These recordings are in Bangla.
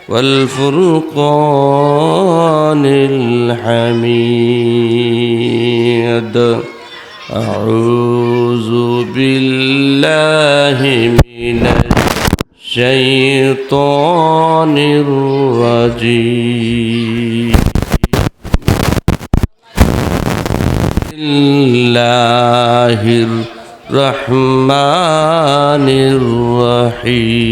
والفرقان الحميد أعوذ بالله من الشيطان الرجيم بسم الله الرحمن الرحيم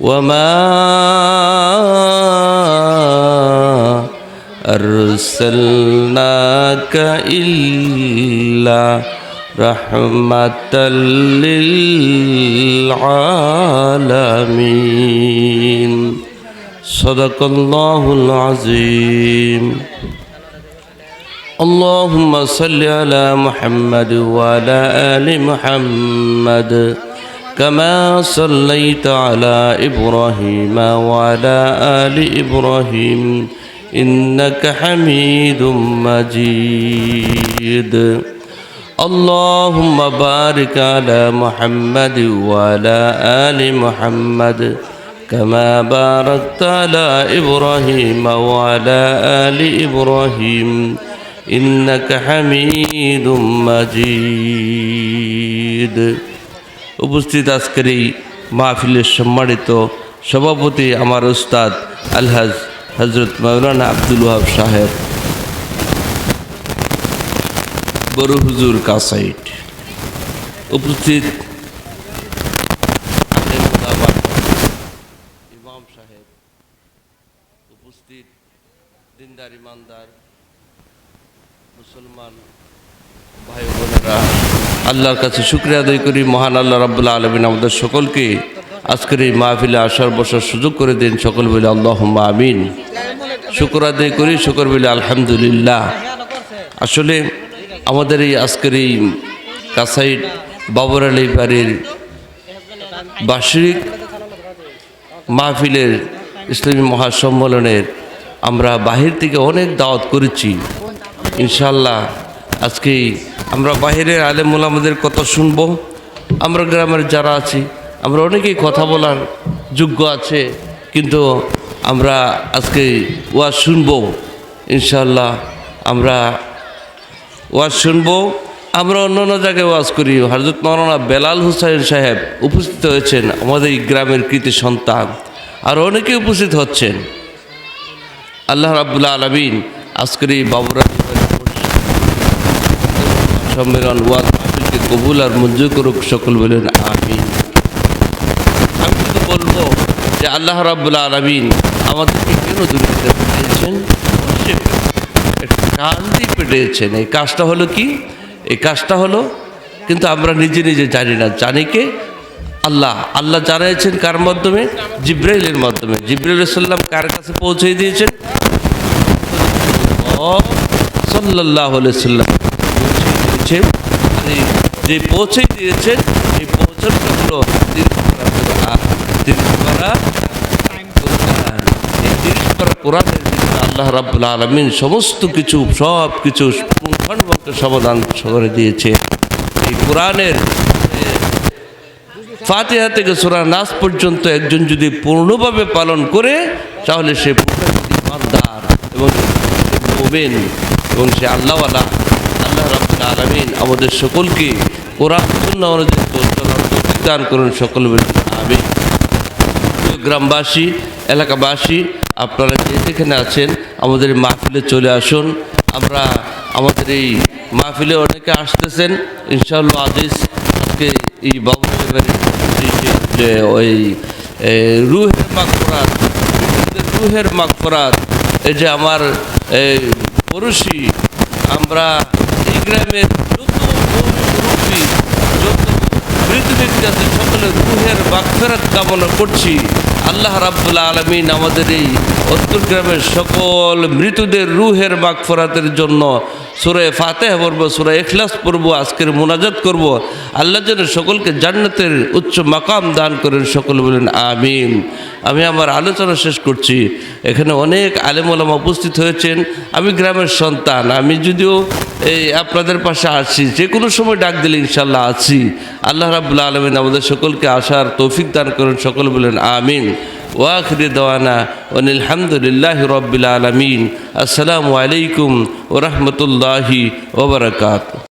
وما أرسلناك إلا رحمة للعالمين صدق الله العظيم اللهم صل على محمد وعلى آل محمد كما صليت على إبراهيم وعلى آل إبراهيم إنك حميد مجيد اللهم بارك على محمد وعلى آل محمد كما باركت على إبراهيم وعلى آل إبراهيم إنك حميد مجيد উপস্থিত আজকের এই মাহফিলের সম্মানিত সভাপতি আমার উস্তাদ আলহাজ হযরত মাওলানা আব্দুল ওয়াহাব সাহেব বড় হুজুর কাসাইট, উপস্থিত ইমাম সাহেব, উপস্থিত দিনদার ইমানদার মুসলমান ভাই বোনেরা, আল্লাহর কাছে শুকরিয়া আদায় করি মহান আল্লাহ রাব্বুল আলামিন আমাদের সকলকে আজকের এই মাহফিলে আসার বসার সুযোগ করে দিন। সকল বলে আল্লাহুম্মা আমিন। শুকর আদায় করি, শুকর বলে আলহামদুলিল্লাহ। আসলে আমাদের এই আজকের এই কাসাইট বাবর আলী বাড়ির বার্ষিক মাহফিলের ইসলামী মহাসম্মেলনের আমরা বাহির থেকে অনেক দাওয়াত করেছি। ইনশাআল্লাহ আজকে আমরা বাহিরের আলেম ওলামাদের কথা শুনবো। আমরা গ্রামের যারা আছি আমরা অনেকেই কথা বলার যোগ্য আছে, কিন্তু আমরা আজকে ওয়াজ শুনবো। ইনশাআল্লাহ আমরা ওয়াজ শুনবো। আমরা অন্য জায়গায় ওয়াজ করি। হযরত মাওলানা বেলাল হুসাইন সাহেব উপস্থিত হয়েছেন, আমাদের এই গ্রামের কৃতি সন্তান, আর অনেকে উপস্থিত হচ্ছেন। আল্লাহ রাব্বুল আলামিন আজকের এই বাবর সম্মেলন ওয়াজ মাহফিলকে কবুল আর মঞ্জুর করুক। সকল বলেন আমিন। আমি শুধু বলবো যে আল্লাহ রাব্বুল আলামিন আমাদেরকে কেন দুনিয়াতে পাঠিয়েছেন? একটা কাজ দিয়ে পাঠিয়েছেন। এই কাজটা হলো কি? এই কাজটা হলো, কিন্তু আমরা নিজে নিজে জানি না। জানি কে? আল্লাহ। আল্লাহ জানিয়েছেন কার মাধ্যমে? জিব্রাইলের মাধ্যমে। জিব্রাইল সাল্লাম কার কাছে পৌঁছে দিয়েছেন? সাল্লাল্লাহু আলাইহি সাল্লাম যে পৌঁছে দিয়েছেন। এই পৌঁছানোটা হলো কোরআনের ভিতরে আল্লাহ রাব্বুল আলামিন সমস্ত কিছু সব কিছু পুঙ্খানুপুঙ্খ সমাধান করে দিয়েছে। এই কোরআনের ফাতিহা থেকে সূরা নাস পর্যন্ত একজন যদি পূর্ণভাবে পালন করে, তাহলে সে ইমানদার এবং মুমিন এবং সে আল্লাহওয়ালা। আল্লাহ রাব্বুল আলামিন আমাদের সকলকে কোরআন সুন্নাহ অনুযায়ী চলার তৌফিক দান করুন। সকল বলেন আমিন। গ্রামবাসী, এলাকাবাসী, আপনারা যেখানে আছেন আমাদের মাহফিলে চলে আসুন। আমরা আমাদের এই মাহফিলে অনেকে আসতেছেন ইনশাআল্লাহ। আজিজ আজকে এই বাবুবাড়ির যে ওই রুহের মাগফিরাত, এই যে আমার পড়োশি, আমরা এই গ্রামের যত মৃত ব্যক্তি আছে সকলের রুহের মাগফিরাত কামনা করছি। আল্লাহ রাব্বুল আলামিন আমাদের এই উত্তর গ্রামের সকল মৃতদের রুহের মাগফিরাতের জন্য সূরা ফাতিহা পড়ব, সূরা ইখলাস পড়ব, আজকের মুনাজাত করব। আল্লাহ যেন সকলকে জান্নাতের উচ্চ মাকাম দান করেন। সকল বলেন আমিন। আমি আমার আলোচনা শেষ করছি। এখানে অনেক আলেম ওলামা উপস্থিত হয়েছেন। আমি গ্রামের সন্তান, আমি যদিও এই আপনাদের পাশে আছি, যে কোনো সময় ডাক দিলে ইনশাল্লাহ আছি। আল্লাহ রাব্বুল আলামিন আমাদের সকলকে আসার তৌফিক দান করুন, সকল বলেন আমিন। ওয়াখির দাওয়ানা ওয়ানিল হামদুলিল্লাহি রাব্বিল আলামিন। আসসালামু আলাইকুম ওয়া রাহমাতুল্লাহি ওয়া বারাকাতুহু।